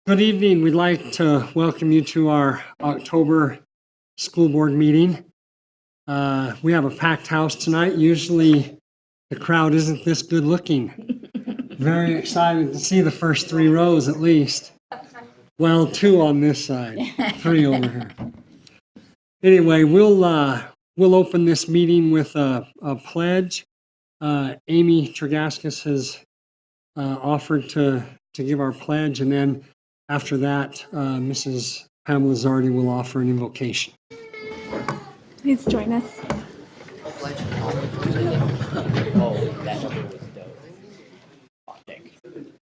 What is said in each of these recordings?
Good evening. We'd like to welcome you to our October school board meeting. We have a packed house tonight. Usually the crowd isn't this good looking. Very excited to see the first 3 rows at least. Well, 2 on this side, 3 over here. Anyway, we'll open this meeting with a pledge. Amy Tregaskis has offered to give our pledge, and then after that, Mrs. Pamela Zardi will offer an invocation. Please join us.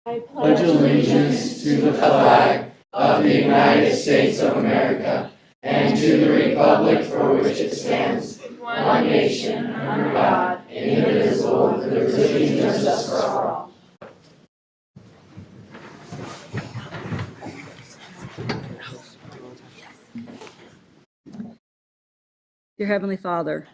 I pledge allegiance to the flag of the United States of America and to the republic for which it stands, one nation, under God, indivisible, with liberty and justice for all. Dear Heavenly Father,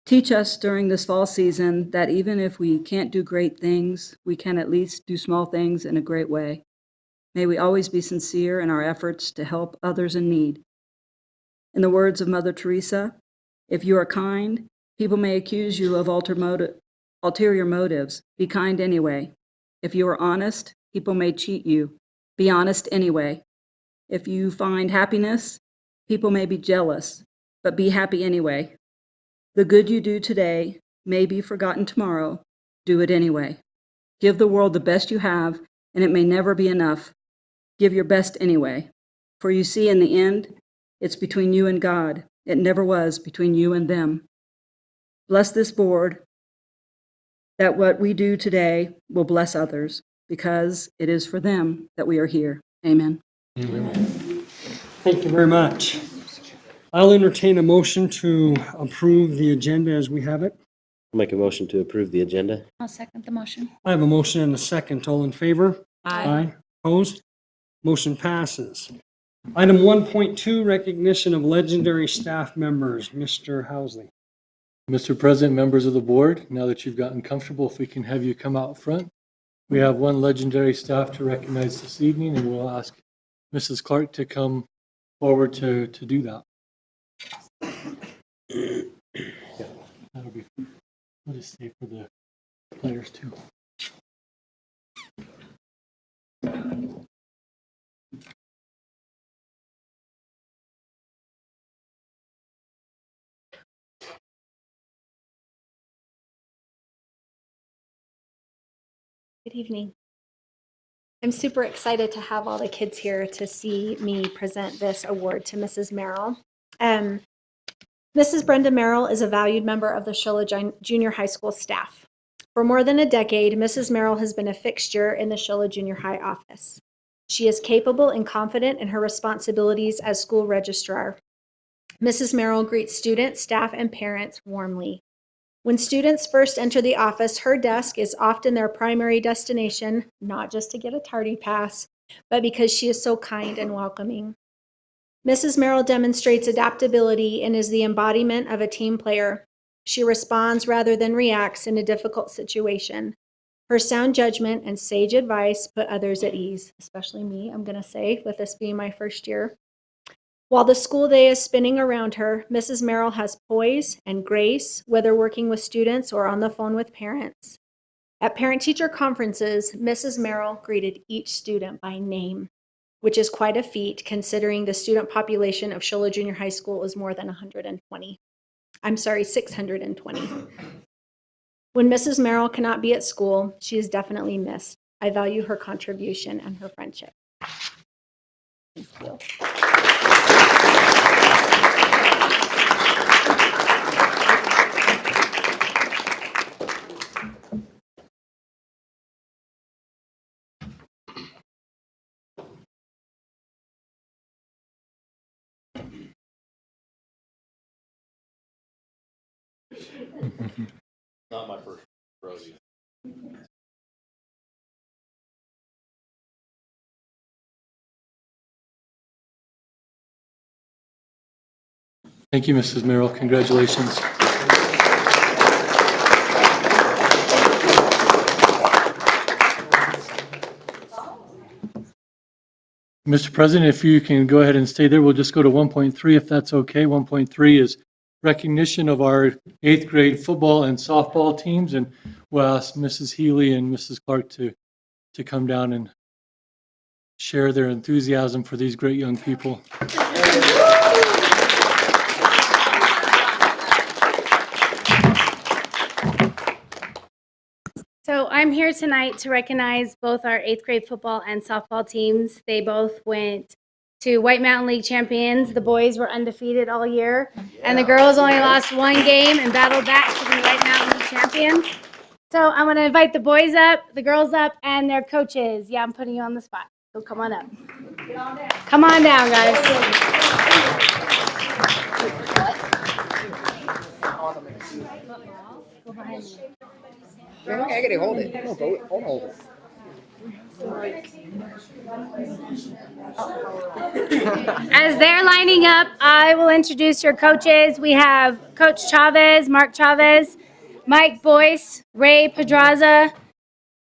teach us during this fall season that even if we can't do great things, we can at least do small things in a great way. May we always be sincere in our efforts to help others in need. In the words of Mother Teresa, if you are kind, people may accuse you of ulterior motives. Be kind anyway. If you are honest, people may cheat you. Be honest anyway. If you find happiness, people may be jealous, but be happy anyway. The good you do today may be forgotten tomorrow. Do it anyway. Give the world the best you have, and it may never be enough. Give your best anyway. For you see, in the end, it's between you and God. It never was between you and them. Bless this board, that what we do today will bless others, because it is for them that we are here. Amen. Amen. Thank you very much. I'll entertain a motion to approve the agenda as we have it. I'll make a motion to approve the agenda. I'll second the motion. I have a motion and a second. All in favor? Aye. Opposed? Motion passes. Item 1.2, recognition of legendary staff members. Mr. Housley. Mr. President, members of the board, now that you've gotten comfortable, if we can have you come out front. We have one legendary staff to recognize this evening, and we'll ask Mrs. Clark to come forward to do that. That'll be, we'll just stay for the players too. Good evening. I'm super excited to have all the kids here to see me present this award to Mrs. Merrill. Mrs. Brenda Merrill is a valued member of the Shola Junior High School staff. For more than a decade, Mrs. Merrill has been a fixture in the Shola Junior High office. She is capable and confident in her responsibilities as school registrar. Mrs. Merrill greets students, staff, and parents warmly. When students first enter the office, her desk is often their primary destination, not just to get a tardy pass, but because she is so kind and welcoming. Mrs. Merrill demonstrates adaptability and is the embodiment of a team player. She responds rather than reacts in a difficult situation. Her sound judgment and sage advice put others at ease, especially me, I'm going to say, with this being my first year. While the school day is spinning around her, Mrs. Merrill has poise and grace, whether working with students or on the phone with parents. At parent-teacher conferences, Mrs. Merrill greeted each student by name, which is quite a feat considering the student population of Shola Junior High School is more than 620. When Mrs. Merrill cannot be at school, she is definitely missed. I value her contribution and her friendship. Thank you. Not my first rodeo. Thank you, Mrs. Merrill. Congratulations. Mr. President, if you can go ahead and stay there, we'll just go to 1.3 if that's okay. 1.3 is recognition of our 8th grade football and softball teams, and we'll ask Mrs. Healy and Mrs. Clark to come down and share their enthusiasm for these great young people. So I'm here tonight to recognize both our 8th grade football and softball teams. They both went to White Mountain League champions. The boys were undefeated all year, and the girls only lost one game and battled back to be White Mountain League champions. So I'm going to invite the boys up, the girls up, and their coaches. Yeah, I'm putting you on the spot. So come on up. Come on down, guys. I gotta hold it. No, hold it. As they're lining up, I will introduce your coaches. We have Coach Chavez, Mark Chavez, Mike Boyce, Ray Pedraza,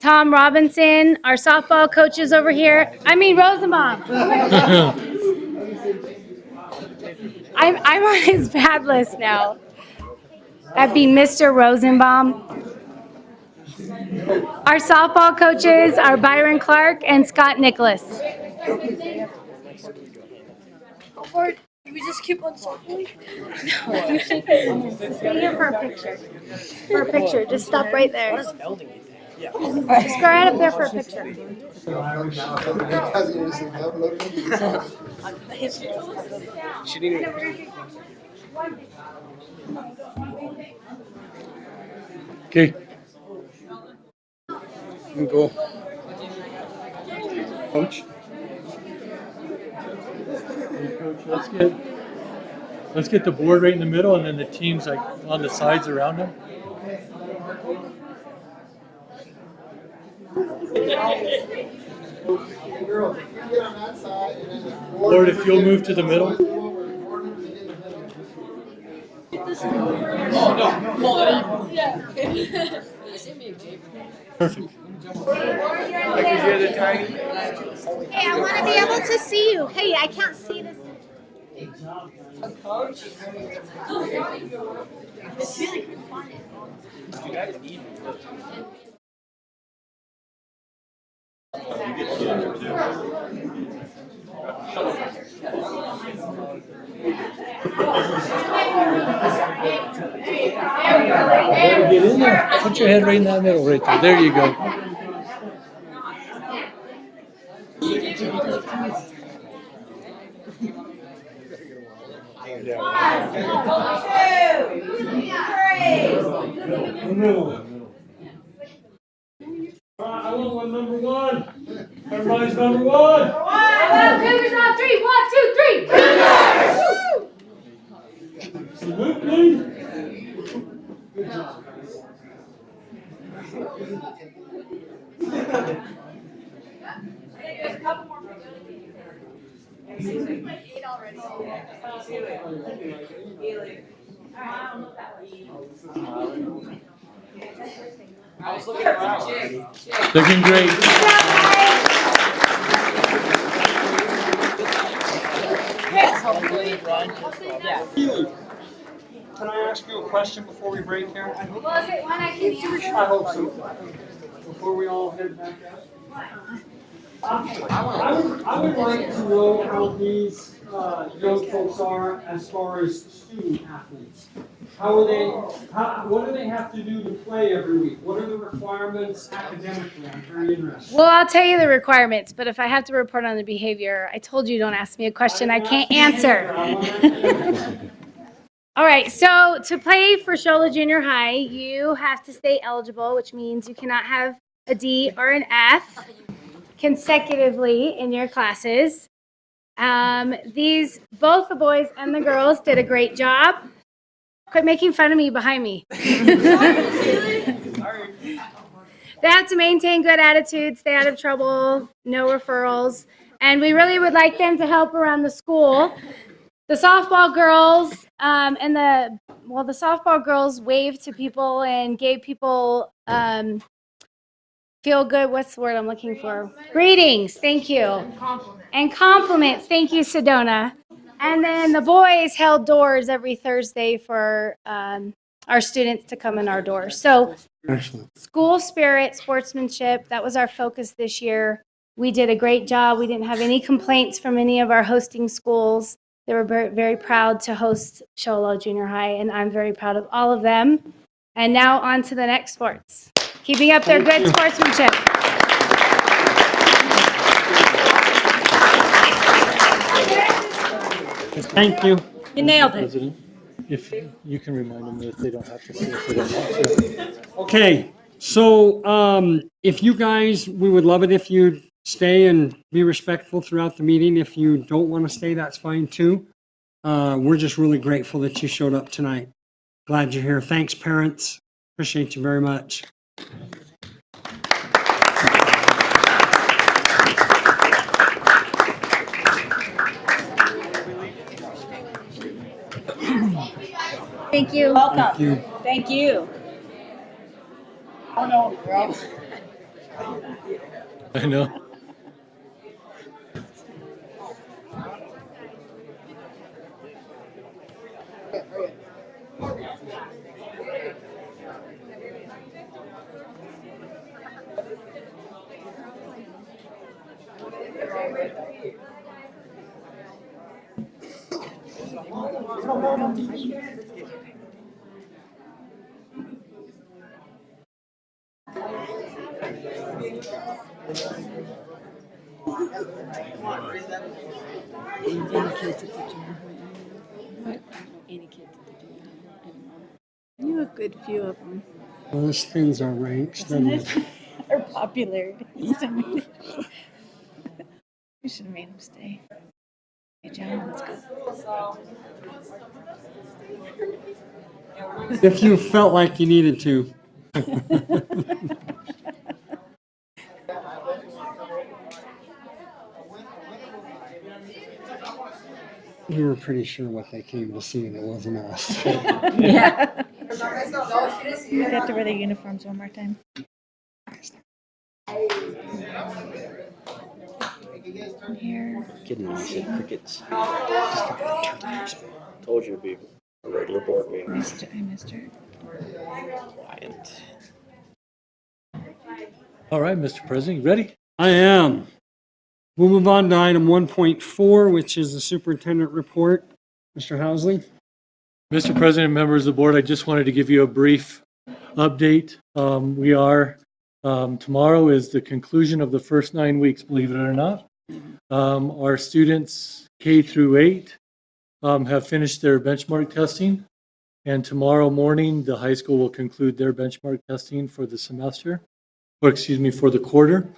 Tom Robinson, our softball coaches over here. Rosenbaum. I'm on his bad list now. That'd be Mr. Rosenbaum. Our softball coaches are Byron Clark and Scott Nicholas. Or do we just keep on circling? Stay here for a picture. For a picture, just stop right there. Just go right up there for a picture. Okay. Go. Coach, let's get the board right in the middle, and then the teams like on the sides around them. Lord, if you'll move to the middle. Perfect. Hey, I want to be able to see you. Hey, I can't see this. Get in there. Put your head right in that middle, right there. There you go. I want one number one. Everybody's number one. Cougars on 3. 1, 2, 3. Salute, please. Looking great. Can I ask you a question before we break here? Was it one I can answer? I hope so. Before we all head back out. I would like to know how these young folks are as far as student athletes. What do they have to do to play every week? What are the requirements academically? I'm very interested. Well, I'll tell you the requirements, but if I have to report on the behavior, I told you don't ask me a question I can't answer. All right, so to play for Shola Junior High, you have to stay eligible, which means you cannot have a D or an F consecutively in your classes. Both the boys and the girls did a great job. Quit making fun of me behind me. They have to maintain good attitudes, stay out of trouble, no referrals, and we really would like them to help around the school. The softball girls the softball girls waved to people and gave people feel good. What's the word I'm looking for? Greetings. Thank you. And compliments. Thank you, Sedona. And then the boys held doors every Thursday for our students to come in our doors. So Excellent. school spirit, sportsmanship, that was our focus this year. We did a great job. We didn't have any complaints from any of our hosting schools. They were very, very proud to host Shola Junior High, and I'm very proud of all of them. And now on to the next sports. Keeping up their good sportsmanship. Thank you. You nailed it. President, if you can remind them that they don't have to stay if they don't want to. Okay, so if you guys, we would love it if you stay and be respectful throughout the meeting. If you don't want to stay, that's fine too. We're just really grateful that you showed up tonight. Glad you're here. Thanks, parents. Appreciate you very much. Thank you. Thank you. Thank you. I know. You have a good few of them. Well, this thins our ranks, doesn't it? They're popular. We should have made them stay. Hey, John, let's go. If you felt like you needed to. We were pretty sure what they came to see, and it wasn't us. Yeah. You have to wear their uniforms one more time. Here. Kidding when you said crickets. Told you it'd be a regular board meeting. I missed her. Quiet. All right, Mr. President, you ready? I am. We'll move on to item 1.4, which is the superintendent report. Mr. Housley? Mr. President, members of the board, I just wanted to give you a brief update. Tomorrow is the conclusion of the first 9 weeks, believe it or not. Our students K through 8 have finished their benchmark testing. And tomorrow morning, the high school will conclude their benchmark testing for the semester, for the quarter.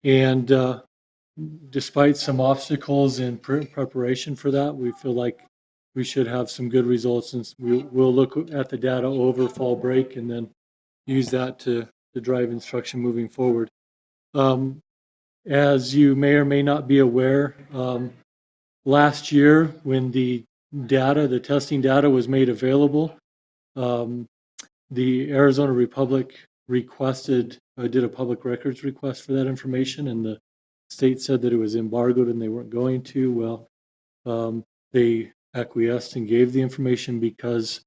And despite some obstacles in preparation for that, we feel like we should have some good results, and we'll look at the data over fall break and then use that to drive instruction moving forward. As you may or may not be aware, last year when the testing data was made available, the Arizona Republic did a public records request for that information, and the state said that it was embargoed and they weren't going to. Well, they acquiesced and gave the information because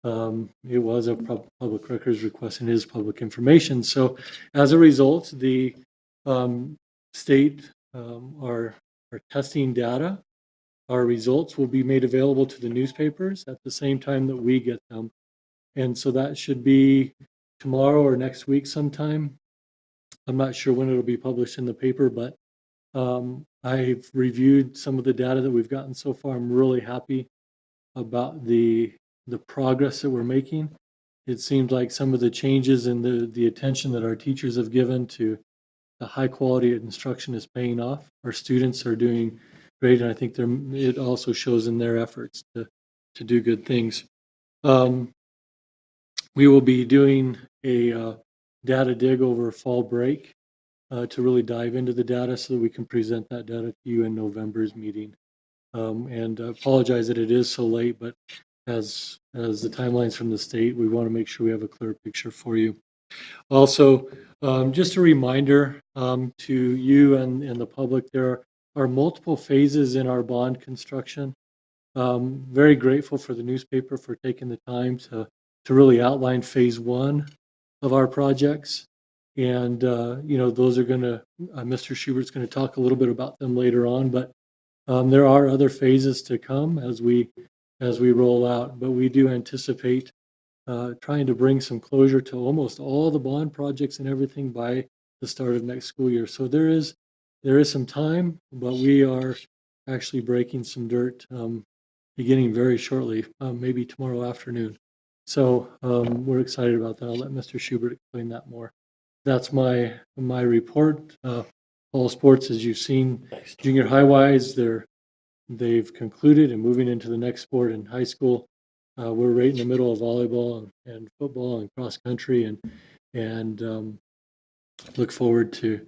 it was a public records request and is public information. So as a result, the state, our testing data, our results will be made available to the newspapers at the same time that we get them. And so that should be tomorrow or next week sometime. I'm not sure when it'll be published in the paper, but I've reviewed some of the data that we've gotten so far. I'm really happy about the progress that we're making. It seems like some of the changes and the attention that our teachers have given to the high quality of instruction is paying off. Our students are doing great, and I think it also shows in their efforts to do good things. We will be doing a data dig over fall break to really dive into the data so that we can present that data to you in November's meeting. And I apologize that it is so late, but as the timelines from the state, we want to make sure we have a clear picture for you. Also, just a reminder to you and the public, there are multiple phases in our bond construction. Very grateful for the newspaper for taking the time to really outline phase one of our projects. And, those are going to, Mr. Schubert's going to talk a little bit about them later on, but there are other phases to come as we roll out. But we do anticipate trying to bring some closure to almost all the bond projects and everything by the start of next school year. So there is some time, but we are actually breaking some dirt beginning very shortly, maybe tomorrow afternoon. So we're excited about that. I'll let Mr. Schubert explain that more. That's my report. All sports, as you've seen, junior high wise, they've concluded and moving into the next sport in high school. We're right in the middle of volleyball and football and cross country, and look forward to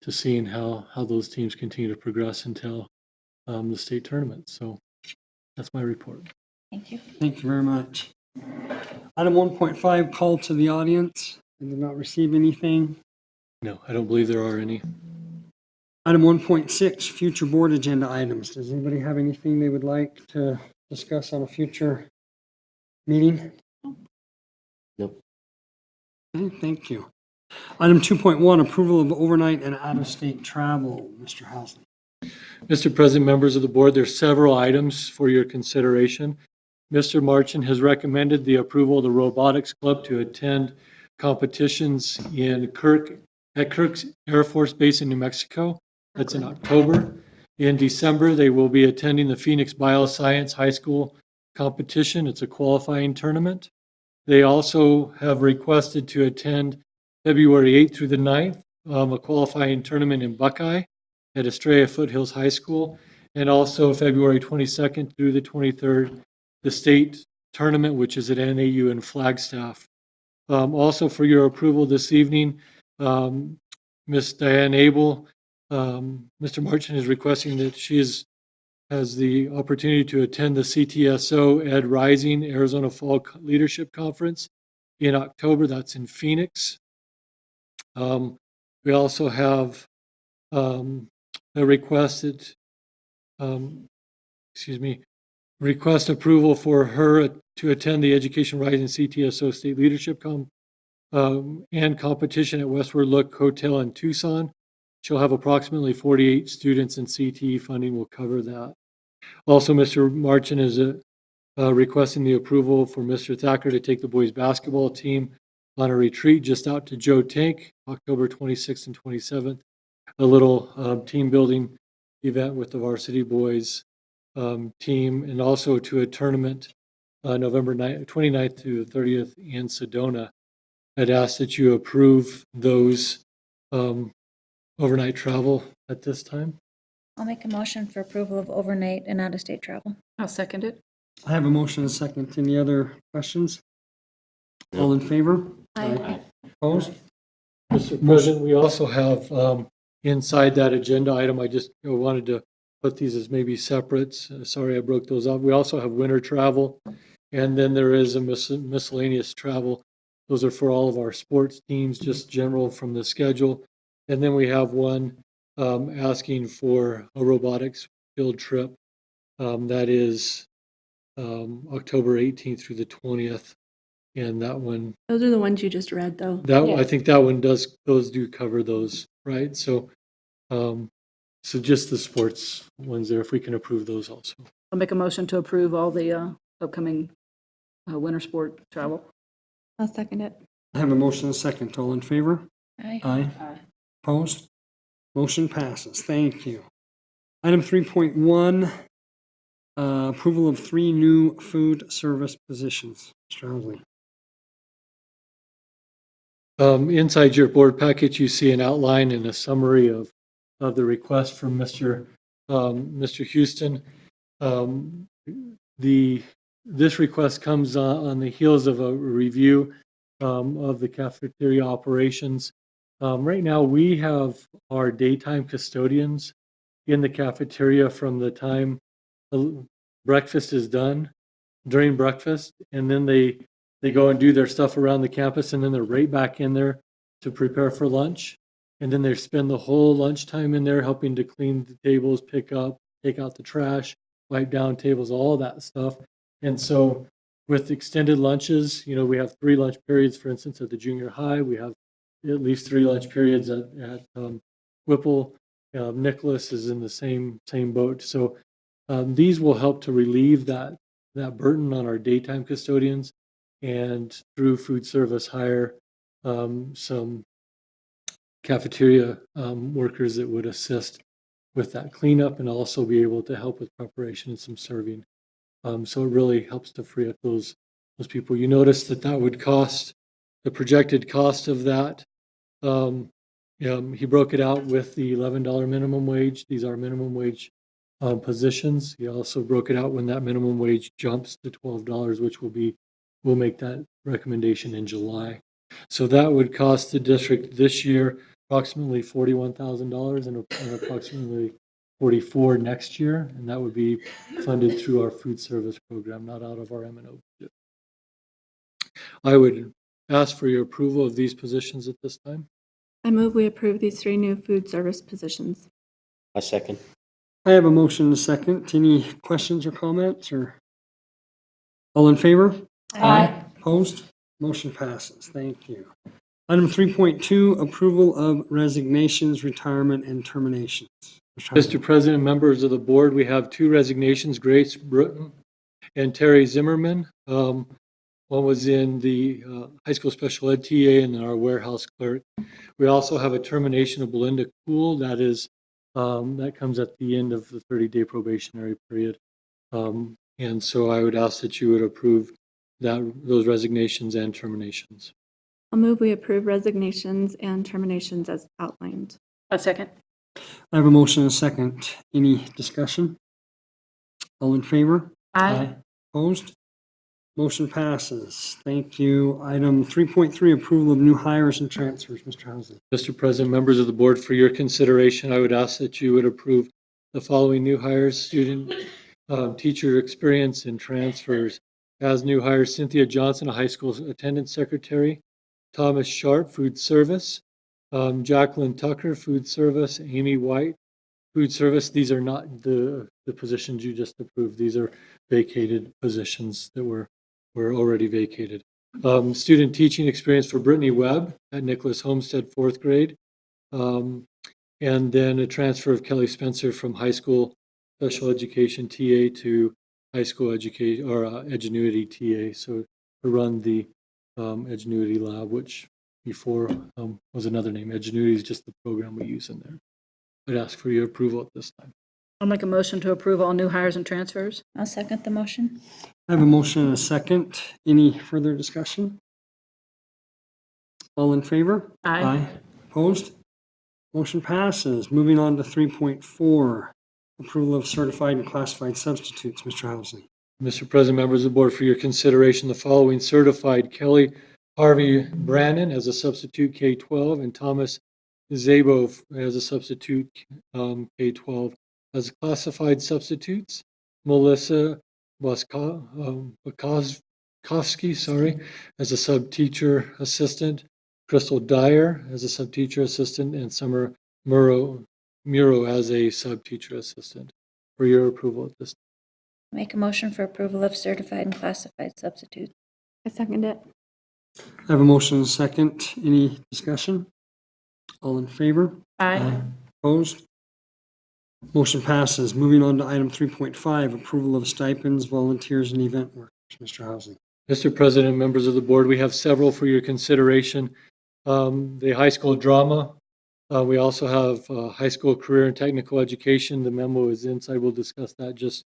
seeing how those teams continue to progress until the state tournament. So that's my report. Thank you. Thank you very much. Item 1.5, call to the audience. I did not receive anything. No, I don't believe there are any. Item 1.6, future board agenda items. Does anybody have anything they would like to discuss on a future meeting? Nope. Okay, thank you. Item 2.1, approval of overnight and out-of-state travel. Mr. Housley. Mr. President, members of the board, there's several items for your consideration. Mr. Marchin has recommended the approval of the Robotics Club to attend competitions at Kirk's Air Force Base in New Mexico. That's in October. In December, they will be attending the Phoenix Bioscience High School competition. It's a qualifying tournament. They also have requested to attend February 8th through the 9th, a qualifying tournament in Buckeye at Estrella Foothills High School, and also February 22nd through the 23rd, the state tournament, which is at NAU in Flagstaff. Also for your approval this evening, Ms. Diane Abel, Mr. Marchin is requesting that she has the opportunity to attend the CTSO Ed Rising Arizona Fall Leadership Conference in October. That's in Phoenix. We also have a requested, request approval for her to attend the Education Rising CTSO State Leadership and competition at Westward Look Hotel in Tucson. She'll have approximately 48 students, and CTE funding will cover that. Also, Mr. Marchin is requesting the approval for Mr. Thacker to take the boys basketball team on a retreat just out to Joe Tank, October 26th and 27th, a little team building event with the varsity boys team, and also to a tournament November 29th to the 30th in Sedona. I'd ask that you approve those overnight travel at this time. I'll make a motion for approval of overnight and out-of-state travel. I'll second it. I have a motion and a second. Any other questions? All in favor? Aye. Opposed? Mr. President, we also have inside that agenda item, I just wanted to put these as maybe separate. Sorry I broke those up. We also have winter travel, and then there is a miscellaneous travel. Those are for all of our sports teams, just general from the schedule. And then we have one asking for a robotics field trip. That is October 18th through the 20th. And that one, Those are the ones you just read, though. I think that one those do cover those, right? So, so just the sports ones there, if we can approve those also. I'll make a motion to approve all the upcoming winter sport travel. I'll second it. I have a motion and a second. All in favor? Aye. Aye. Opposed? Motion passes. Thank you. Item 3.1, approval of 3 new food service positions. Mr. Housley. Inside your board packet, you see an outline and a summary of the request from Mr. Houston. The this request comes on the heels of a review of the cafeteria operations. Right now, we have our daytime custodians in the cafeteria from the time breakfast is done, during breakfast, and then they go and do their stuff around the campus, and then they're right back in there to prepare for lunch. And then they spend the whole lunchtime in there helping to clean the tables, pick up, take out the trash, wipe down tables, all that stuff. And so with extended lunches, we have 3 lunch periods, for instance, at the junior high. We have at least 3 lunch periods at Whipple. Nicholas is in the same boat. So these will help to relieve that burden on our daytime custodians, and through food service hire some cafeteria workers that would assist with that cleanup and also be able to help with preparation and some serving. So it really helps to free up those people. You notice that would cost, the projected cost of that. He broke it out with the $11 minimum wage. These are minimum wage positions. He also broke it out when that minimum wage jumps to $12, which we'll make that recommendation in July. So that would cost the district this year approximately $41,000 and approximately $44,000 next year, and that would be funded through our food service program, not out of our M&O budget. I would ask for your approval of these positions at this time. I move we approve these 3 new food service positions. I second. I have a motion and a second. Any questions or comments, or all in favor? Aye. Opposed? Motion passes. Thank you. Item 3.2, approval of resignations, retirement, and terminations. Mr. President, members of the board, we have 2 resignations, Grace Bruton and Terry Zimmerman. One was in the high school special ed TA and our warehouse clerk. We also have a termination of Belinda Cool. That comes at the end of the 30-day probationary period. And so I would ask that you would approve those resignations and terminations. I'll move we approve resignations and terminations as outlined. A second. I have a motion and a second. Any discussion? All in favor? Aye. Opposed? Motion passes. Thank you. Item 3.3, approval of new hires and transfers. Mr. Housley. Mr. President, members of the board, for your consideration, I would ask that you would approve the following new hires: student teacher experience and transfers. As new hires, Cynthia Johnson, a high school attendance secretary; Thomas Sharp, food service; Jacqueline Tucker, food service; Amy White, food service. These are not the positions you just approved. These are vacated positions that were already vacated. Student teaching experience for Brittany Webb at Nicholas Homestead, 4th grade. And then a transfer of Kelly Spencer from high school special education TA to high school education or Edgenuity TA. So to run the Edgenuity lab, which before was another name. Edgenuity is just the program we use in there. I'd ask for your approval at this time. I'll make a motion to approve all new hires and transfers. I'll second the motion. I have a motion and a second. Any further discussion? All in favor? Aye. Opposed? Motion passes. Moving on to 3.4, approval of certified and classified substitutes. Mr. Housley. Mr. President, members of the board, for your consideration, the following certified: Kelly Harvey Brannon as a substitute K-12 and Thomas Zabo as a substitute K-12. As classified substitutes, Melissa Waskowski, as a sub-teacher assistant, Crystal Dyer as a sub-teacher assistant, and Summer Muro as a sub-teacher assistant. For your approval at this time. Make a motion for approval of certified and classified substitutes. I second it. I have a motion and a second. Any discussion? All in favor? Aye. Opposed? Motion passes. Moving on to item 3.5, approval of stipends, volunteers, and event workers. Mr. Housley. Mr. President, members of the board, we have several for your consideration. The high school drama. We also have high school career and technical education. The memo is inside. We'll discuss that just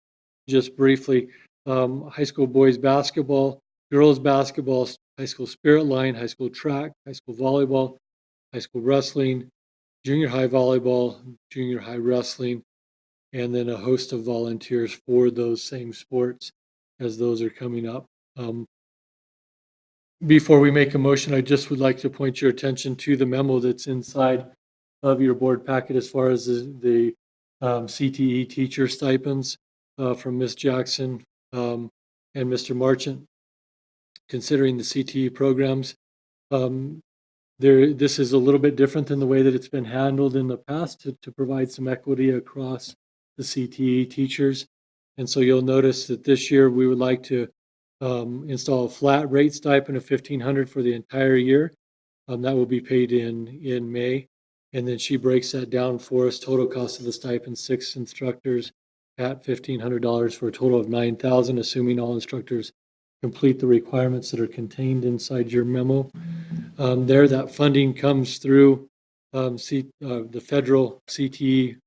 briefly. High school boys basketball, girls basketball, high school spirit line, high school track, high school volleyball, high school wrestling, junior high volleyball, junior high wrestling, and then a host of volunteers for those same sports. as those are coming up. Before we make a motion, I just would like to point your attention to the memo that's inside of your board packet as far as the CTE teacher stipends from Ms. Jackson and Mr. Marchant. Considering the CTE programs, this is a little bit different than the way that it's been handled in the past to provide some equity across the CTE teachers. And so you'll notice that this year we would like to install a flat rate stipend of $1,500 for the entire year. That will be paid in May. And then she breaks that down for us. Total cost of the stipend, 6 instructors at $1,500 for a total of $9,000, assuming all instructors complete the requirements that are contained inside your memo. That funding comes through the federal CTE,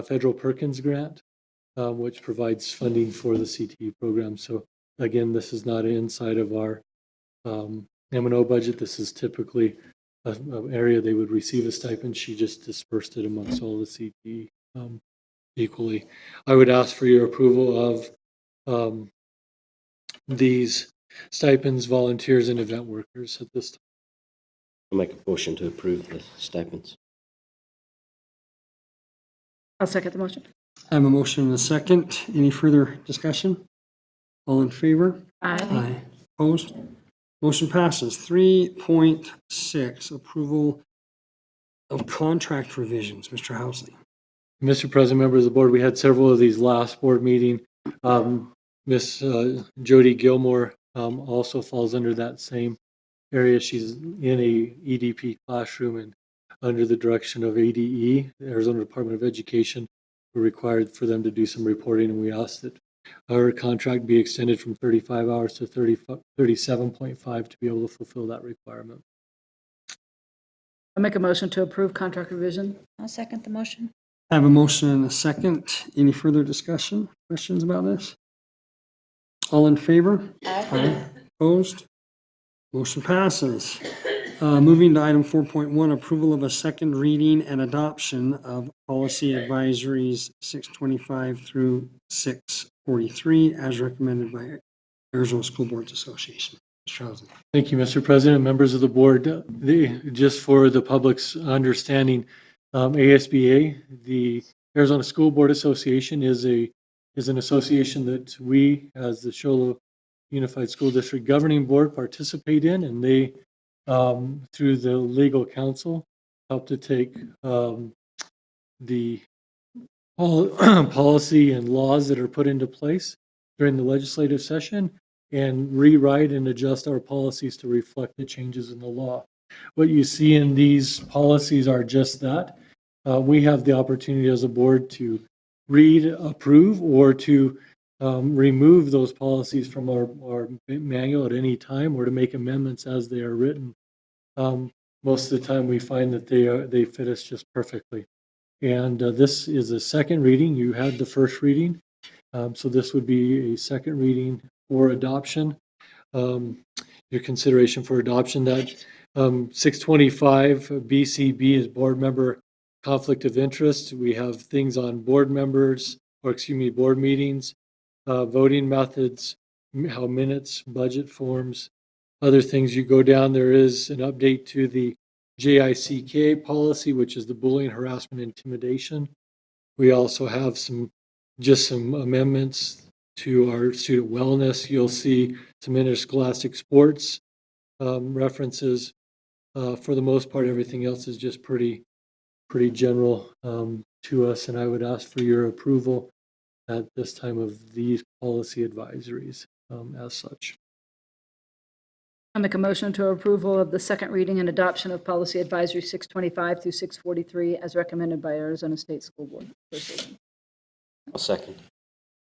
federal Perkins grant, which provides funding for the CTE program. So again, this is not inside of our M&O budget. This is typically an area they would receive a stipend. She just dispersed it amongst all the CTE equally. I would ask for your approval of these stipends, volunteers, and event workers at this time. I'll make a motion to approve the stipends. I'll second the motion. I have a motion and a second. Any further discussion? All in favor? Aye. Opposed? Motion passes. 3.6, approval of contract revisions. Mr. Housley. Mr. President, members of the board, we had several of these last board meeting. Miss Jody Gilmore also falls under that same area. She's in a EDP classroom and under the direction of ADE, the Arizona Department of Education. We're required for them to do some reporting, and we asked that our contract be extended from 35 hours to 37.5 to be able to fulfill that requirement. I'll make a motion to approve contract revision. I'll second the motion. I have a motion and a second. Any further discussion? Questions about this? All in favor? Aye. Opposed? Motion passes. Moving to item 4.1, approval of a second reading and adoption of policy advisories 625 through 643 as recommended by Arizona School Boards Association. Mr. Housley. Thank you, Mr. President, members of the board. Just for the public's understanding, ASBA, the Arizona School Board Association, is an association that we, as the Show Low Unified School District Governing Board, participate in, and they, through the legal counsel, help to take the policy and laws that are put into place during the legislative session and rewrite and adjust our policies to reflect the changes in the law. What you see in these policies are just that. We have the opportunity as a board to read, approve, or to remove those policies from our manual at any time, or to make amendments as they are written. Most of the time we find that they fit us just perfectly. And this is a second reading. You had the first reading. So this would be a second reading for adoption. Your consideration for adoption, that 625 BCB is board member conflict of interest. We have things on board members, or excuse me, board meetings, voting methods, how minutes, budget forms, other things. You go down, there is an update to the JICK policy, which is the bullying, harassment, intimidation. We also have some amendments to our student wellness. You'll see some interscholastic sports references. For the most part, everything else is just pretty general to us, and I would ask for your approval at this time of these policy advisories as such. I'll make a motion to approval of the second reading and adoption of policy advisory 625 through 643 as recommended by Arizona State School Board Association. I'll second.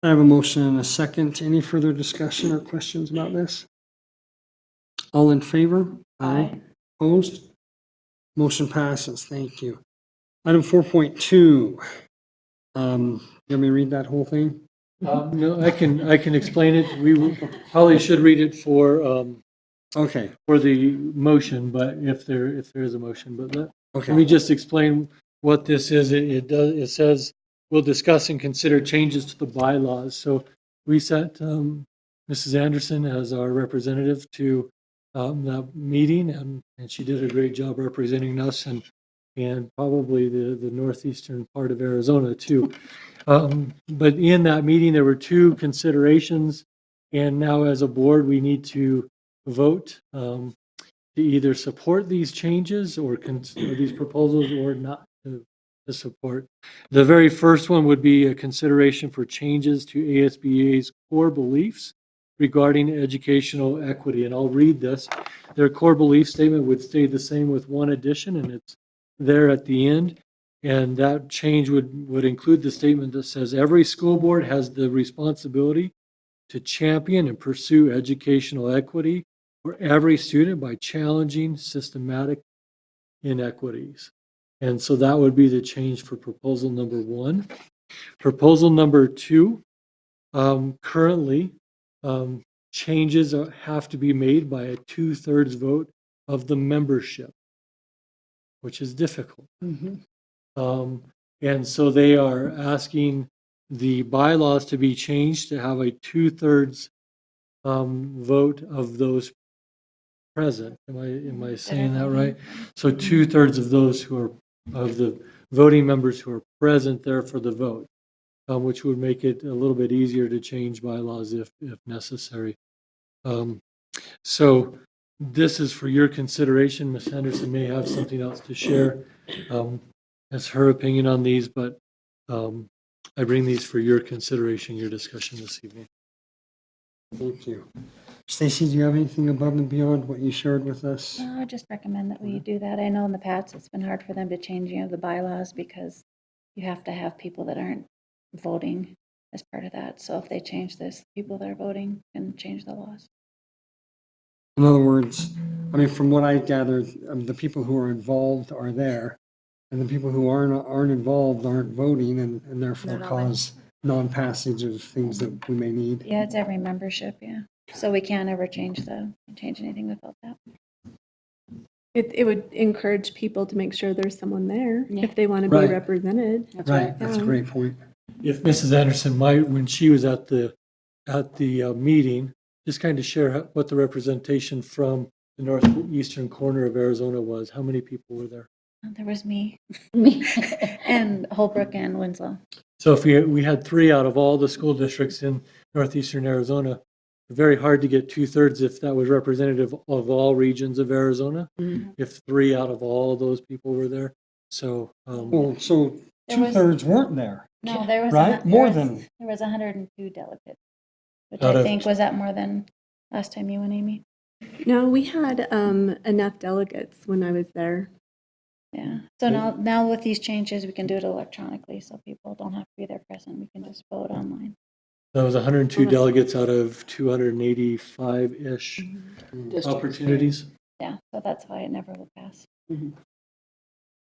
I have a motion and a second. Any further discussion or questions about this? All in favor? Aye. Opposed? Motion passes. Thank you. Item 4.2. You want me to read that whole thing? No, I can explain it. We probably should read it for Okay. for the motion, but if there is a motion, but let Okay. me just explain what this is. It says we'll discuss and consider changes to the bylaws. So we set Mrs. Anderson as our representative to that meeting, and she did a great job representing us and probably the northeastern part of Arizona too. But in that meeting, there were two considerations, and now as a board, we need to vote to either support these changes or these proposals or not to support. The very first one would be a consideration for changes to ASBA's core beliefs regarding educational equity. And I'll read this. Their core belief statement would stay the same with one addition, and it's there at the end. And that change would include the statement that says every school board has the responsibility to champion and pursue educational equity for every student by challenging systematic inequities. And so that would be the change for proposal number 1. Proposal number 2, currently, changes have to be made by a 2/3 vote of the membership, which is difficult. And so they are asking the bylaws to be changed to have a 2/3 vote of those present. Am I saying that right? So 2/3 of those who are, of the voting members who are present there for the vote, which would make it a little bit easier to change bylaws if necessary. So this is for your consideration. Ms. Henderson may have something else to share as her opinion on these, but I bring these for your consideration, your discussion this evening. Thank you. Stacy, do you have anything above and beyond what you shared with us? No, I just recommend that we do that. I know in the past, it's been hard for them to change, the bylaws because you have to have people that aren't voting as part of that. So if they change this, people that are voting can change the laws. In other words, I mean, from what I gathered, the people who are involved are there, and the people who aren't involved aren't voting, and therefore Not all cause non-passage of things that we may need. Yeah, it's every membership, yeah. So we can't ever change anything without that. It would encourage people to make sure there's someone there Yeah. if they want to Right. be represented. Right, that's a great point. If Mrs. Anderson might, when she was at the meeting, just kind of share what the representation from the northeastern corner of Arizona was. How many people were there? There was me, and Holbrook and Winslow. So if we had 3 out of all the school districts in northeastern Arizona, very hard to get 2/3 if that was representative of all regions of Arizona, if 3 out of all those people were there. So, Well, so There was- 2/3 weren't there. No, there was Right? There was 102 delegates, which Out I of- think was that more than last time you and Amy. No, we had enough delegates when I was there. Yeah. So now with these changes, we can do it electronically, so people don't have to be there present. We can just vote online. that was 102 delegates out of 285-ish opportunities. Yeah. So that's why it never will pass.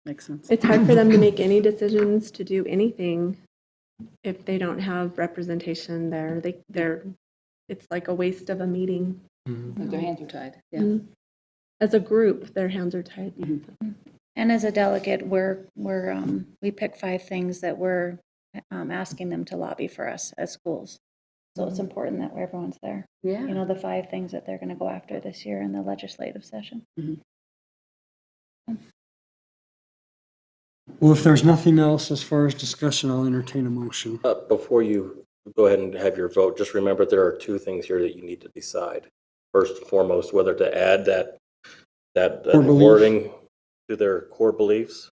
Makes sense. It's hard for them to make any decisions to do anything if they don't have representation there. It's like a waste of a meeting. Their hands are tied. Yeah. Mhm. As a group, their hands are tied. And as a delegate, we pick 5 things that we're asking them to lobby for us as schools. So it's important that everyone's there. Yeah. The 5 things that they're going to go after this year in the legislative session. Well, if there's nothing else as far as discussion, I'll entertain a motion. Before you go ahead and have your vote, just remember there are 2 things here that you need to decide. First and foremost, whether to add that Core belief. wording to their core beliefs.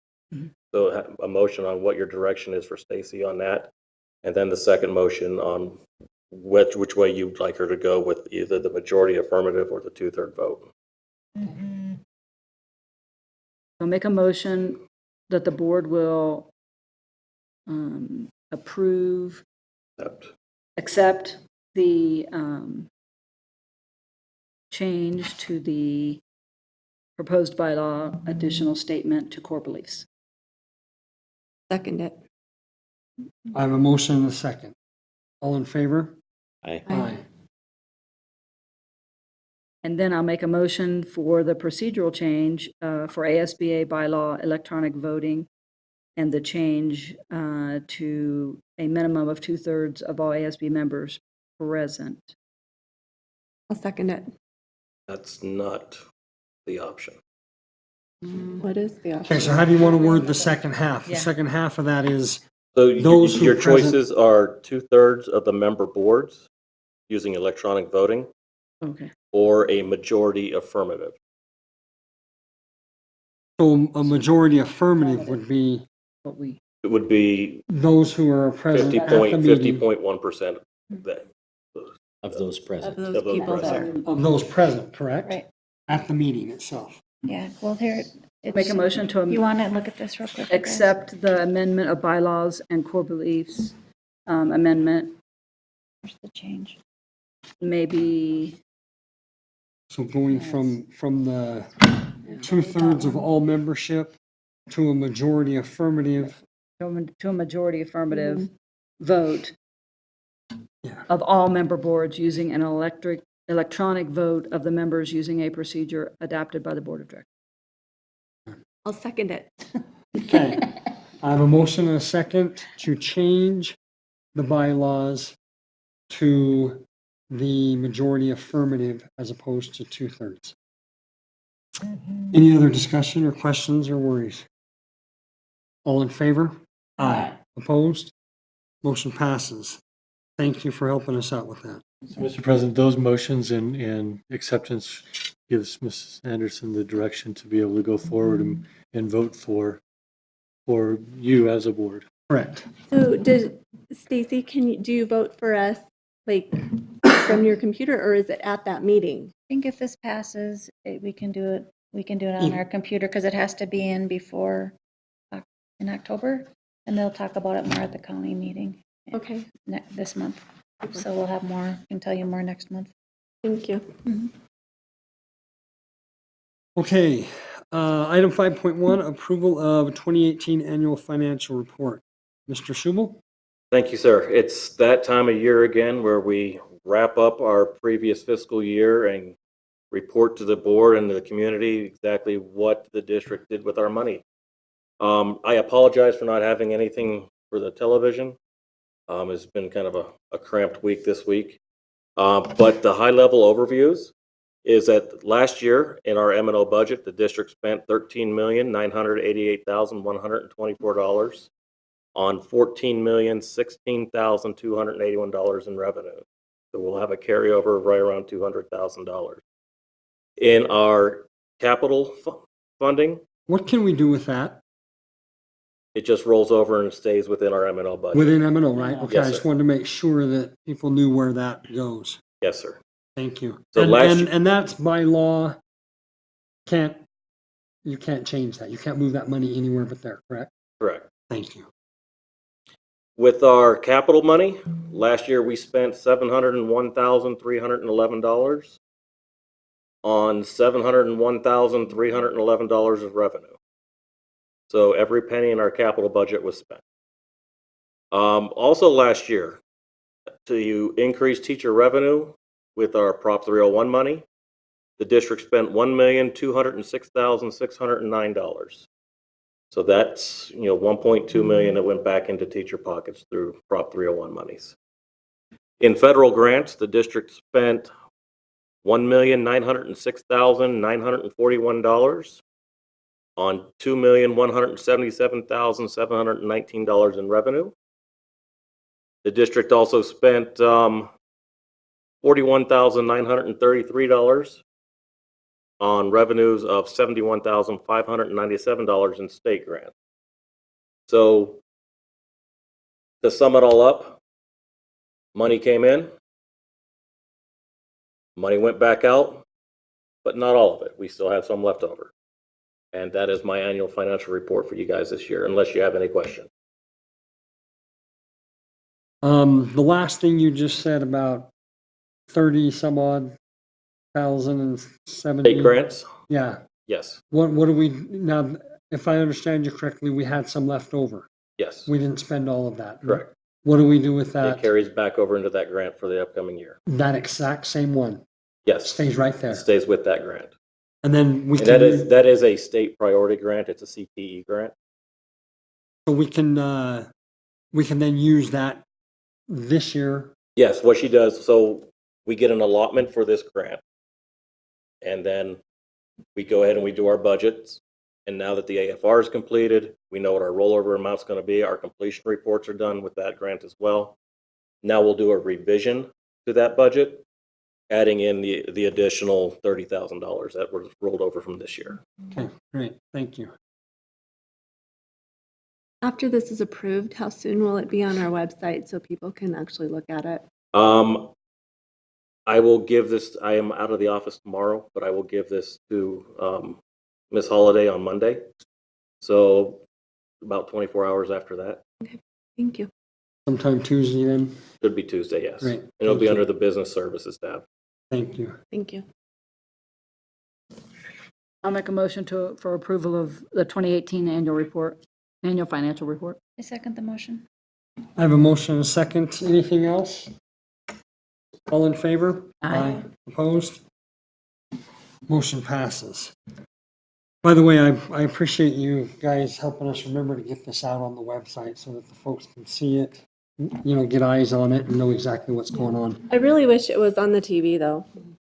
So a motion on what your direction is for Stacy on that. And then the second motion on which way you'd like her to go with either the majority affirmative or the 2/3 vote. I'll make a motion that the board will accept the change to the proposed bylaw additional statement to core beliefs. Second it. I have a motion and a second. All in favor? Aye. And then I'll make a motion for the procedural change for ASBA bylaw electronic voting and the change to a minimum of 2/3 of all ASB members present I'll second it. That's not the option. What is the option? Okay, so how do you want to word the second half? The Yeah. second half of that is, So Those who your present- choices are 2/3 of the member boards using electronic voting Okay. or a majority affirmative. so a majority affirmative would be What we, It would be those who are present at the 50.1% meeting. Of those Of present. those Of those people there. Of those present, correct? Right. At the meeting itself. Yeah, well, here. make a motion to You want to look at this real quick? you guys? accept the amendment of bylaws and core beliefs amendment, Where's the change? maybe, So going from the 2/3 of all membership to a majority affirmative. to a majority affirmative vote Yeah. of all member boards using an electronic vote of the members using a procedure adapted by the Board of Directors. I'll second it. Okay. I have a motion and a second to change the bylaws to the majority affirmative as opposed to 2/3. Any other discussion or questions or worries? All in favor? Aye. Opposed? Motion passes. Thank you for helping us out with that. So, Mr. President, those motions and acceptance gives Mrs. Anderson the direction to be able to go forward and vote for you as a board. Correct. So Stacy, do you vote for us like from your computer or is it at that meeting? I think if this passes, we can do it on our computer because it has to be in before, in October. And they'll talk about it more at the county meeting Okay, this month. So we'll have more, can tell you more next month. thank you. Okay, item 5.1, approval of 2018 annual financial report. Mr. Schubel? Thank you, sir. It's that time of year again where we wrap up our previous fiscal year and report to the board and to the community exactly what the district did with our money. I apologize for not having anything for the television. It's been kind of a cramped week this week. But the high-level overviews is that last year in our M&O budget, the district spent $13,988,124 on $14,016,281 in revenue. So we'll have a carryover of right around $200,000. In our capital funding, What can we do with that? it just rolls over and stays within our M&O budget. Within M&O, right? Okay, Yes, I just sir. wanted to make sure that people knew where that goes. Yes, sir. Thank you. So And, last- and that's by law. You can't change that. You can't move that money anywhere but there, correct? Correct. Thank you. With our capital money, last year we spent $701,311 on $701,311 of revenue. So every penny in our capital budget was spent. Also last year, to increase teacher revenue with our Prop 301 money, the district spent $1,206,609. So that's, 1.2 million that went back into teacher pockets through Prop 301 monies. In federal grants, the district spent $1,906,941 on $2,177,719 in revenue. The district also spent $41,933 on revenues of $71,597 in state grants. So to sum it all up, money came in, money went back out, but not all of it. We still have some left over. And that is my annual financial report for you guys this year, unless you have any questions. The last thing you just said about 30 some odd thousand and 70. State grants? Yeah. Yes, What do we, now, if I understand you correctly, we had some left over. yes, We didn't spend all of that. correct. What do we do with It that? carries back over into that grant for the upcoming year. That exact same one Yes, stays right it there. stays with that grant. And then we And can, that is a state priority grant. It's a CTE grant. so we can then use that this year. Yes, what she does, so we get an allotment for this grant. And then we go ahead and we do our budgets. And now that the AFR is completed, we know what our rollover amount's going to be. Our completion reports are done with that grant as well. Now we'll do a revision to that budget, adding in the additional $30,000 that was rolled over from this year. Okay, great, thank you. After this is approved, how soon will it be on our website so people can actually look at it? I will give this, I am out of the office tomorrow, but I will give this to Ms. Holiday on Monday. So about 24 hours after that. Thank you. Sometime Tuesday then? Should be Tuesday, yes. Great. It'll Thank be you. under the business services tab. Thank you. Thank you. I'll make a motion for approval of the 2018 annual financial report. I second the motion. I have a motion and a second. Anything else? All in favor? Aye. Opposed? Motion passes. By the way, I appreciate you guys helping us remember to get this out on the website so that the folks can see it, you know, get eyes on it and know exactly what's going on. I really wish it was on the TV though,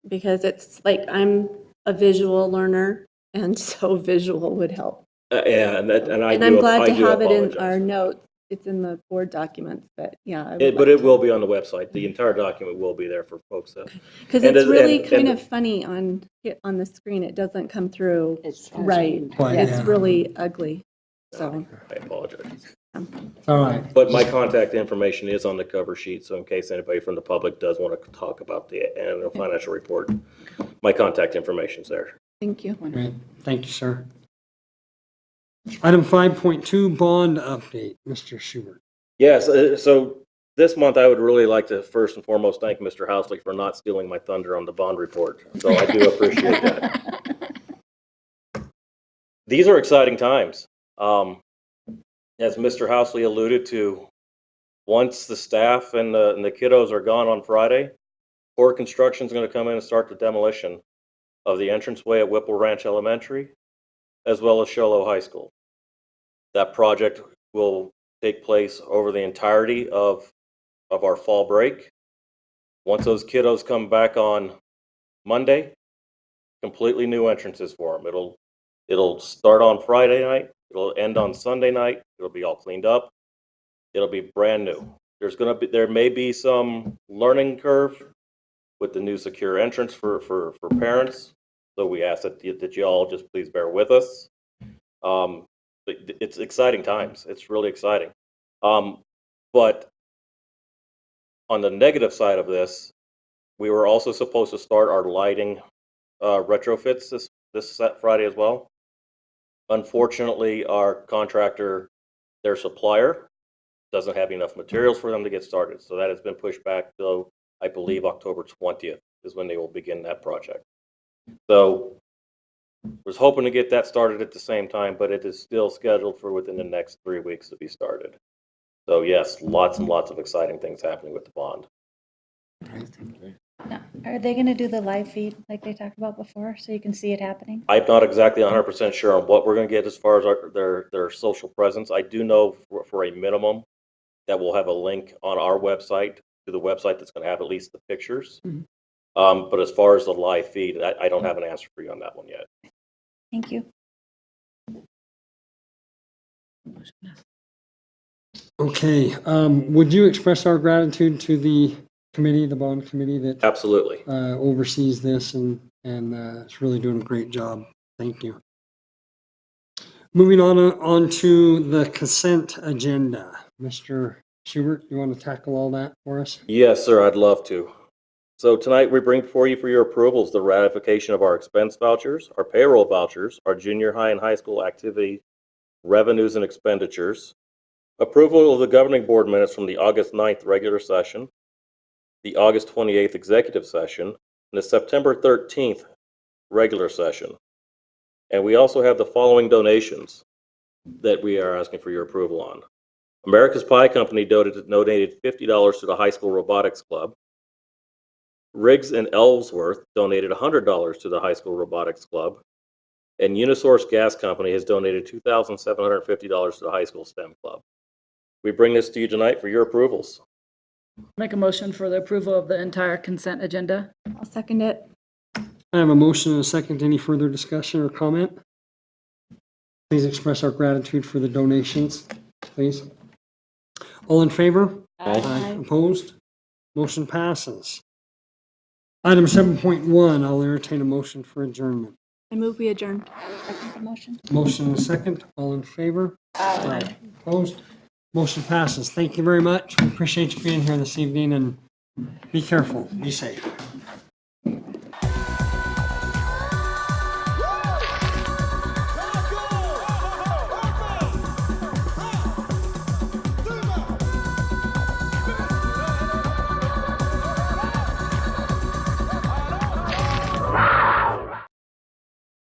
because it's like I'm a visual learner and so visual would help. Yeah, and I And do, I'm glad I to do have it in apologize. our notes. It's in the board documents, but yeah. I would But like it to- will be on the website. The entire document will be there for folks to. Because And it's it- really and- kind and- of funny on the screen. It doesn't come through It's right. Quite, It's yeah. really ugly. So, I apologize. All right. But my contact information is on the cover sheet, so in case anybody from the public does want to talk about the annual financial report, my contact information's there. thank you. Great. Thank you, sir. Item 5.2, bond update. Mr. Schubert. Yes, so this month I would really like to first and foremost thank Mr. Housley for not stealing my thunder on the bond report. So I do appreciate that. These are exciting times. As Mr. Housley alluded to, once the staff and the kiddos are gone on Friday, Core Construction is going to come in and start the demolition of the entranceway at Whipple Ranch Elementary, as well as Sholo High School. That project will take place over the entirety of our fall break. Once those kiddos come back on Monday, completely new entrances for them. It'll start on Friday night. It'll end on Sunday night. It'll be all cleaned up. It'll be brand new. There may be some learning curve with the new secure entrance for parents. So we ask that you all just please bear with us. It's exciting times. It's really exciting. But on the negative side of this, we were also supposed to start our lighting retrofits this Friday as well. Unfortunately, our contractor, their supplier, doesn't have enough materials for them to get started. So that has been pushed back to, I believe, October 20th is when they will begin that project. So was hoping to get that started at the same time, but it is still scheduled for within the next 3 weeks to be started. So yes, lots and lots of exciting things happening with the bond. Now, are they going to do the live feed like they talked about before so you can see it happening? I'm not exactly 100% sure on what we're going to get as far as their social presence. I do know for a minimum that we'll have a link on our website to the website that's going to have at least the pictures. But as far as the live feed, I don't have an answer for you on that one yet. Thank you. Okay, would you express our gratitude to the committee, the bond committee that Absolutely. oversees this and is really doing a great job. Thank you. Moving on to the consent agenda. Mr. Schubert, you want to tackle all that for us? Yes, sir, I'd love to. So tonight we bring before you for your approvals the ratification of our expense vouchers, our payroll vouchers, our junior high and high school activity revenues and expenditures, approval of the governing board minutes from the August 9th regular session, the August 28th executive session, and the September 13th regular session. And we also have the following donations that we are asking for your approval on. America's Pie Company donated $50 to the High School Robotics Club. Riggs and Ellsworth donated $100 to the High School Robotics Club. And Unisource Gas Company has donated $2,750 to the High School STEM Club. We bring this to you tonight for your approvals. Make a motion for the approval of the entire consent agenda. I'll second it. I have a motion and a second. Any further discussion or comment? Please express our gratitude for the donations, please. All in favor? Aye. Opposed? Motion passes. Item 7.1, I'll entertain a motion for adjournment. I move we adjourn. Second the motion. Motion and a second. All in favor? Aye. Opposed? Motion passes. Thank you very much. We appreciate you being here this evening, and be careful. Be safe.